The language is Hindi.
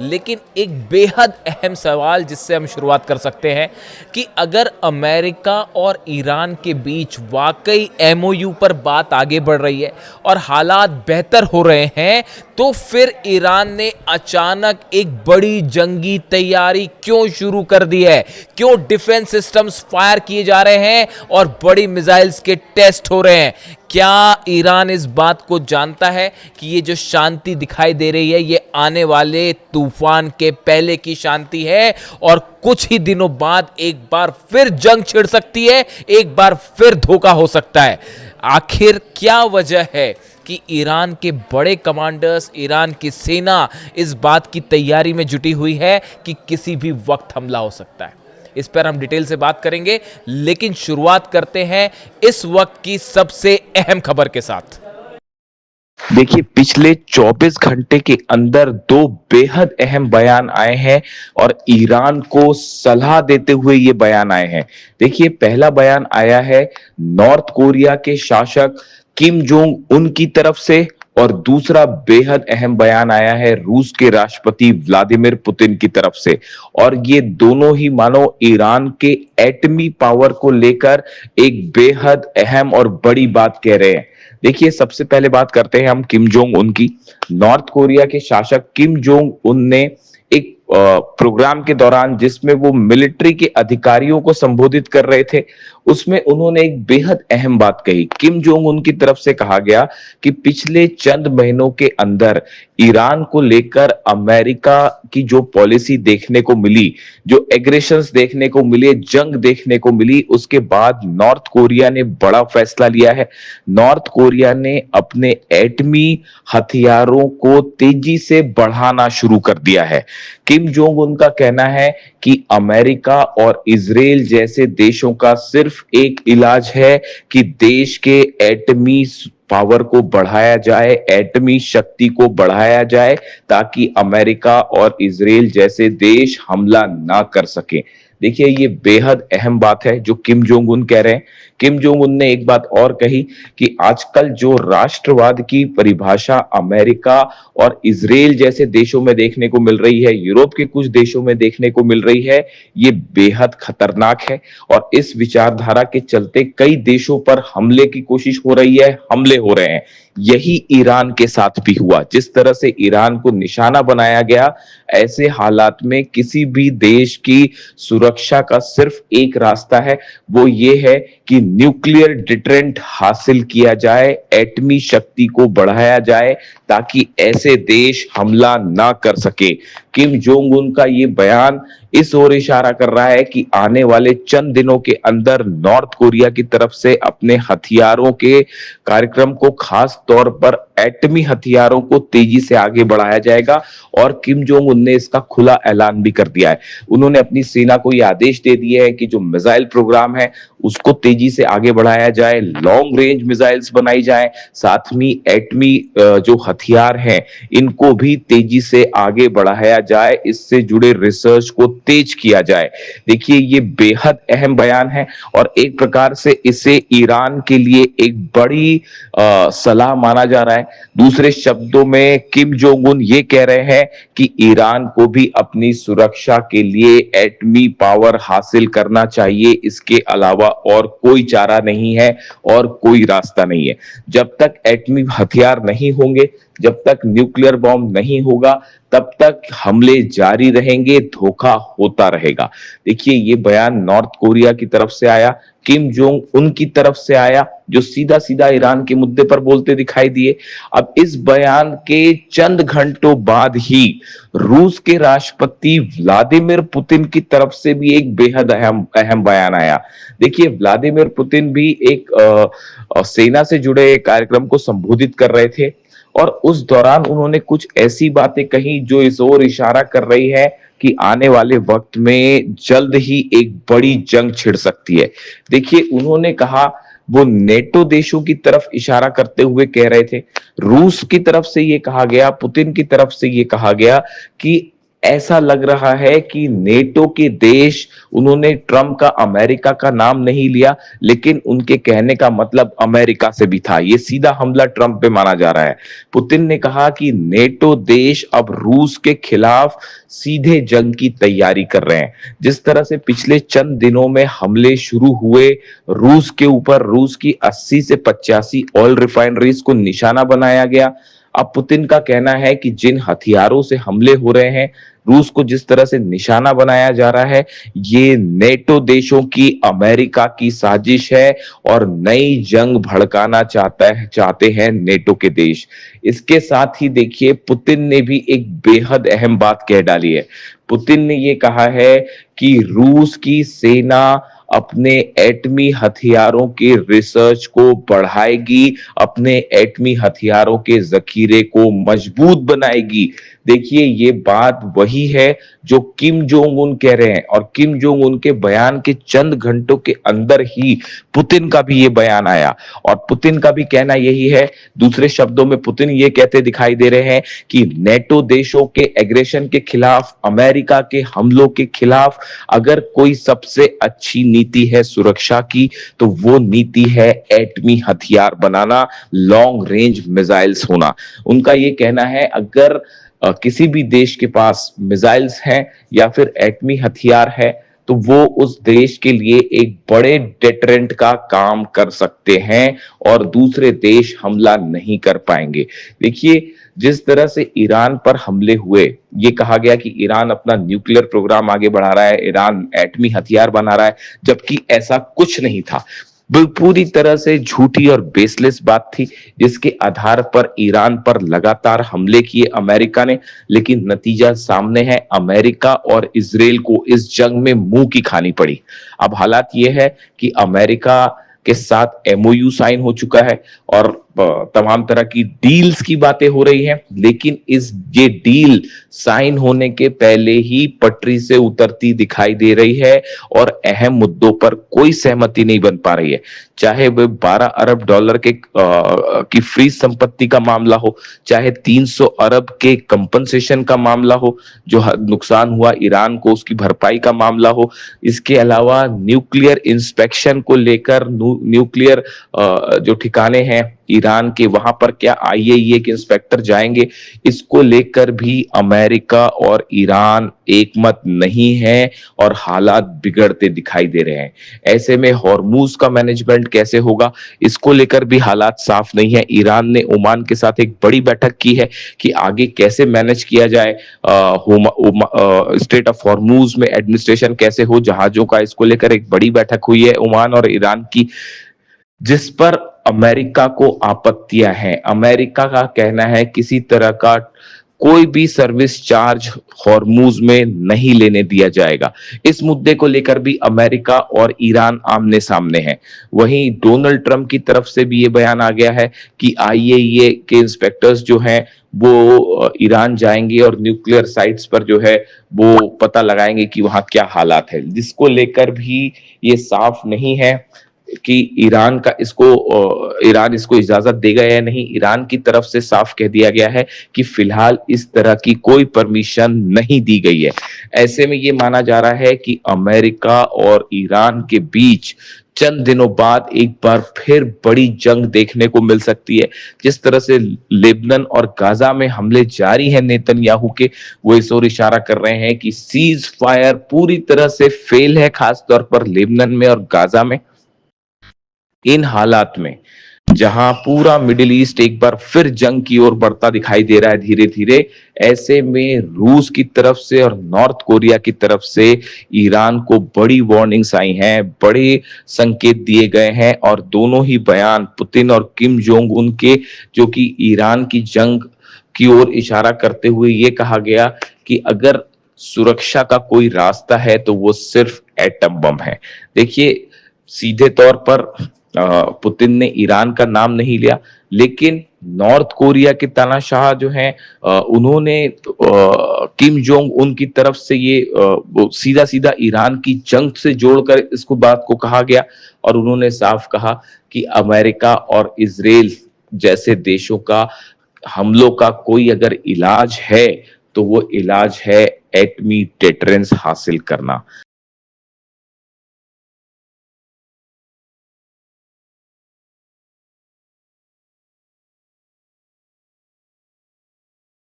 लेकिन एक बेहद अहम सवाल जिससे हम शुरुआत कर सकते हैं कि अगर अमेरिका और ईरान के बीच वाकई एमओयू पर बात आगे बढ़ रही है और हालात बेहतर हो रहे हैं, तो फिर ईरान ने अचानक एक बड़ी जंगी तैयारी क्यों शुरू कर दी है? क्यों डिफेंस सिस्टम्स फायर किए जा रहे हैं और बड़ी मिसाइल्स के टेस्ट हो रहे हैं? क्या ईरान इस बात को जानता है कि ये जो शांति दिखाई दे रही है ये आने वाले तूफान के पहले की शांति है और कुछ ही दिनों बाद एक बार फिर जंग छिड़ सकती है, एक बार फिर धोखा हो सकता है? आखिर क्या वजह है कि ईरान के बड़े कमांडर्स, ईरान की सेना इस बात की तैयारी में जुटी हुई है कि किसी भी वक्त हमला हो सकता है? इस पर हम डिटेल से बात करेंगे, लेकिन शुरुआत करते हैं इस वक्त की सबसे अहम खबर के साथ। देखिए, पिछले 24 घंटे के अंदर दो बेहद अहम बयान आए हैं और ईरान को सलाह देते हुए ये बयान आए हैं। देखिए, पहला बयान आया है नॉर्थ कोरिया के शासक किम जोंग उन की तरफ से और दूसरा बेहद अहम बयान आया है रूस के राष्ट्रपति व्लादिमीर पुतिन की तरफ से। और ये दोनों ही मानो ईरान के एटमी पावर को लेकर एक बेहद अहम और बड़ी बात कह रहे हैं। देखिए, सबसे पहले बात करते हैं हम किम जोंग उन की। नॉर्थ कोरिया के शासक किम जोंग उन ने एक प्रोग्राम के दौरान जिसमें वो मिलिट्री के अधिकारियों को संबोधित कर रहे थे, उसमें उन्होंने एक बेहद अहम बात कही। किम जोंग उन की तरफ से कहा गया कि पिछले चंद महीनों के अंदर ईरान को लेकर अमेरिका की जो पॉलिसी देखने को मिली, जो एग्रेशंस देखने को मिले, जंग देखने को मिली, उसके बाद नॉर्थ कोरिया ने बड़ा फैसला लिया है। नॉर्थ कोरिया ने अपने एटमी हथियारों को तेजी से बढ़ाना शुरू कर दिया है। किम जोंग उनका कहना है कि अमेरिका और इजराइल जैसे देशों का सिर्फ एक इलाज है कि देश के एटमी पावर को बढ़ाया जाए, एटमी शक्ति को बढ़ाया जाए, ताकि अमेरिका और इजराइल जैसे देश हमला ना कर सके। देखिए, ये बेहद अहम बात है जो किम जोंग उन कह रहे हैं। किम जोंग उन ने एक बात और कही कि आजकल जो राष्ट्रवाद की परिभाषा अमेरिका और इजराइल जैसे देशों में देखने को मिल रही है, यूरोप के कुछ देशों में देखने को मिल रही है, ये बेहद खतरनाक है। और इस विचारधारा के चलते कई देशों पर हमले की कोशिश हो रही है, हमले हो रहे हैं। यही ईरान के साथ भी हुआ। जिस तरह से ईरान को निशाना बनाया गया, ऐसे हालात में किसी भी देश की सुरक्षा का सिर्फ एक रास्ता है, वो ये है कि न्यूक्लियर डिटरेंट हासिल किया जाए, एटमी शक्ति को बढ़ाया जाए, ताकि ऐसे देश हमला ना कर सके। किम जोंग उन का ये बयान इस ओर इशारा कर रहा है कि आने वाले चंद दिनों के अंदर नॉर्थ कोरिया की तरफ से अपने हथियारों के कार्यक्रम को, खास तौर पर एटमी हथियारों को तेजी से आगे बढ़ाया जाएगा। और किम जोंग उन ने इसका खुला ऐलान भी कर दिया है। उन्होंने अपनी सेना को यह आदेश दे दिए है कि जो मिसाइल प्रोग्राम है उसको तेजी से आगे बढ़ाया जाए, लॉन्ग रेंज मिसाइल्स बनाई जाए, साथ में एटमी जो हथियार हैं इनको भी तेजी से आगे बढ़ाया जाए, इससे जुड़े रिसर्च को तेज किया जाए। देखिए, ये बेहद अहम बयान है और एक प्रकार से इसे ईरान के लिए एक बड़ी सलाह माना जा रहा है। दूसरे शब्दों में किम जोंग उन ये कह रहे हैं कि ईरान को भी अपनी सुरक्षा के लिए एटमी पावर हासिल करना चाहिए, इसके अलावा और कोई चारा नहीं है और कोई रास्ता नहीं है। जब तक एटमी हथियार नहीं होंगे, जब तक न्यूक्लियर बॉम्ब नहीं होगा, तब तक हमले जारी रहेंगे, धोखा होता रहेगा। देखिए, ये बयान नॉर्थ कोरिया की तरफ से आया, किम जोंग उन की तरफ से आया, जो सीधा सीधा ईरान के मुद्दे पर बोलते दिखाई दिए। अब इस बयान के चंद घंटों बाद ही रूस के राष्ट्रपति व्लादिमीर पुतिन की तरफ से भी एक बेहद अहम बयान आया। देखिए, व्लादिमीर पुतिन भी एक सेना से जुड़े कार्यक्रम को संबोधित कर रहे थे और उस दौरान उन्होंने कुछ ऐसी बातें कही जो इस ओर इशारा कर रही है कि आने वाले वक्त में जल्द ही एक बड़ी जंग छिड़ सकती है। देखिए, उन्होंने कहा, वो नेटो देशों की तरफ इशारा करते हुए कह रहे थे, रूस की तरफ से ये कहा गया, पुतिन की तरफ से ये कहा गया कि ऐसा लग रहा है कि नेटो के देश, उन्होंने ट्रंप का अमेरिका का नाम नहीं लिया, लेकिन उनके कहने का मतलब अमेरिका से भी था। ये सीधा हमला ट्रंप पे माना जा रहा है। पुतिन ने कहा कि नेटो देश अब रूस के खिलाफ सीधे जंग की तैयारी कर रहे हैं। जिस तरह से पिछले चंद दिनों में हमले शुरू हुए रूस के ऊपर, रूस की 80 से 85 ऑयल रिफाइनरीज को निशाना बनाया गया। अब पुतिन का कहना है कि जिन हथियारों से हमले हो रहे हैं, रूस को जिस तरह से निशाना बनाया जा रहा है, ये नेटो देशों की, अमेरिका की साजिश है और नई जंग भड़काना चाहते हैं नेटो के देश। इसके साथ ही देखिए, पुतिन ने भी एक बेहद अहम बात कह डाली है। पुतिन ने ये कहा है कि रूस की सेना अपने एटमी हथियारों के रिसर्च को बढ़ाएगी, अपने एटमी हथियारों के जखीरे को मजबूत बनाएगी। देखिए, ये बात वही है जो किम जोंग उन कह रहे हैं, और किम जोंग उन के बयान के चंद घंटों के अंदर ही पुतिन का भी ये बयान आया, और पुतिन का भी कहना यही है। दूसरे शब्दों में पुतिन ये कहते दिखाई दे रहे हैं कि नेटो देशों के एग्रेशन के खिलाफ, अमेरिका के हमलों के खिलाफ अगर कोई सबसे अच्छी नीति है सुरक्षा की, तो वो नीति है एटमी हथियार बनाना, लॉन्ग रेंज मिसाइल्स होना। उनका ये कहना है, अगर किसी भी देश के पास मिसाइल्स हैं या फिर एटमी हथियार है, तो वो उस देश के लिए एक बड़े डेटरेंट का काम कर सकते हैं और दूसरे देश हमला नहीं कर पाएंगे। देखिए, जिस तरह से ईरान पर हमले हुए, ये कहा गया कि ईरान अपना न्यूक्लियर प्रोग्राम आगे बढ़ा रहा है, ईरान एटमी हथियार बना रहा है, जबकि ऐसा कुछ नहीं था। पूरी तरह से झूठी और बेसलेस बात थी, जिसके आधार पर ईरान पर लगातार हमले किए अमेरिका ने। लेकिन नतीजा सामने है, अमेरिका और इजराइल को इस जंग में मुंह की खानी पड़ी। अब हालात ये है कि अमेरिका के साथ एमओयू साइन हो चुका है और तमाम तरह की डील्स की बातें हो रही हैं, लेकिन ये डील साइन होने के पहले ही पटरी से उतरती दिखाई दे रही है और अहम मुद्दों पर कोई सहमति नहीं बन पा रही है। चाहे वह 12 अरब डॉलर की फ्रीज संपत्ति का मामला हो, चाहे 300 अरब के कंपनसेशन का मामला हो, जो नुकसान हुआ ईरान को उसकी भरपाई का मामला हो, इसके अलावा न्यूक्लियर इंस्पेक्शन को लेकर, न्यूक्लियर जो ठिकाने हैं ईरान के, वहां पर क्या आईएईए के इंस्पेक्टर जाएंगे, इसको लेकर भी अमेरिका और ईरान एकमत नहीं है और हालात बिगड़ते दिखाई दे रहे हैं। ऐसे में हॉर्मूज का मैनेजमेंट कैसे होगा, इसको लेकर भी हालात साफ नहीं है। ईरान ने ओमान के साथ एक बड़ी बैठक की है कि आगे कैसे मैनेज किया जाए, स्टेट ऑफ हॉर्मूज में एडमिनिस्ट्रेशन कैसे हो जहाजों का, इसको लेकर एक बड़ी बैठक हुई है ओमान और ईरान की, जिस पर अमेरिका को आपत्तियां हैं। अमेरिका का कहना है किसी तरह का कोई भी सर्विस चार्ज हॉर्मूज में नहीं लेने दिया जाएगा। इस मुद्दे को लेकर भी अमेरिका और ईरान आमने सामने हैं। वहीं डोनाल्ड ट्रंप की तरफ से भी ये बयान आ गया है कि आईएईए के इंस्पेक्टर्स जो हैं वो ईरान जाएंगे और न्यूक्लियर साइट्स पर जो है वो पता लगाएंगे कि वहां क्या हालात है, जिसको लेकर भी ये साफ नहीं है कि ईरान इसको इजाजत देगा या नहीं। ईरान की तरफ से साफ कह दिया गया है कि फिलहाल इस तरह की कोई परमिशन नहीं दी गई है। ऐसे में ये माना जा रहा है कि अमेरिका और ईरान के बीच चंद दिनों बाद एक बार फिर बड़ी जंग देखने को मिल सकती है। जिस तरह से लेबनान और गाजा में हमले जारी हैं नेतन्याहू के, वो इस ओर इशारा कर रहे हैं कि सीज फायर पूरी तरह से फेल है, खासतौर पर लेबनान में और गाजा में। इन हालात में जहां पूरा मिडिल ईस्ट एक बार फिर जंग की ओर बढ़ता दिखाई दे रहा है धीरे धीरे, ऐसे में रूस की तरफ से और नॉर्थ कोरिया की तरफ से ईरान को बड़ी वार्निंग्स आई हैं, बड़े संकेत दिए गए हैं, और दोनों ही बयान पुतिन और किम जोंग उन के, जो कि ईरान की जंग की ओर इशारा करते हुए ये कहा गया कि अगर सुरक्षा का कोई रास्ता है तो वो सिर्फ एटम बम है। देखिए, सीधे तौर पर पुतिन ने ईरान का नाम नहीं लिया, लेकिन नॉर्थ कोरिया के तानाशाह जो हैं, उन्होंने किम जोंग उन की तरफ से ये सीधा सीधा ईरान की जंग से जोड़कर इसको बात को कहा गया, और उन्होंने साफ कहा कि अमेरिका और इजराइल जैसे देशों का हमलों का कोई अगर इलाज है तो वो इलाज है एटमी टेट्रेंस हासिल करना।